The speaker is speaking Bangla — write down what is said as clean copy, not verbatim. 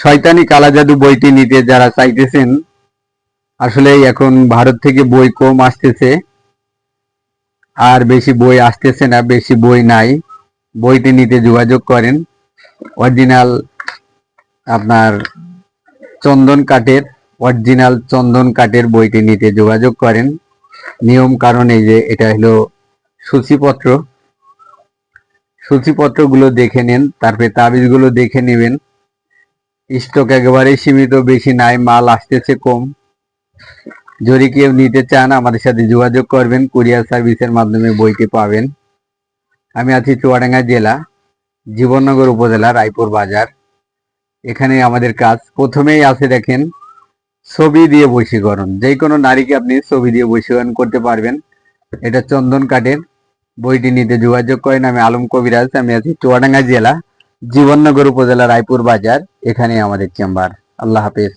শয়তানি কালা জাদু বইটি নিতে যারা চাইতেছেন, আসলে এখন ভারত থেকে বই কম আসতেছে, আর বেশি বই আসতেছে না, বেশি বই নাই। বইটি নিতে যোগাযোগ করেন। অরিজিনাল আপনার চন্দন কাঠের বইটি নিতে যোগাযোগ করেন। নিয়ম কারণ এই যে এটা হলো সূচিপত্রগুলো দেখে নেন, তারপরে তাবিজগুলো দেখে নেবেন। স্টক একেবারেই সীমিত, বেশি নাই, মাল আসতেছে কম। যদি কেউ নিতে চান আমাদের সাথে যোগাযোগ করবেন, কুরিয়ার সার্ভিসের মাধ্যমে বইটি পাবেন। আমি আছি চুয়াডাঙ্গা জেলা, জীবননগর উপজেলা, রায়পুর বাজার। এখানে আমাদের কাজ প্রথমেই আছে দেখেন, ছবি দিয়ে বশীকরণ। যে কোনো নারীকে আপনি ছবি দিয়ে বশীকরণ করতে পারবেন। এটা চন্দন কাঠের। বইটি নিতে যোগাযোগ করেন। আমি আলম কবিরাজ, আমি আছি চুয়াডাঙ্গা জেলা, জীবননগর উপজেলা, রায়পুর বাজার। এখানে আমাদের চেম্বার। আল্লাহ হাফেজ।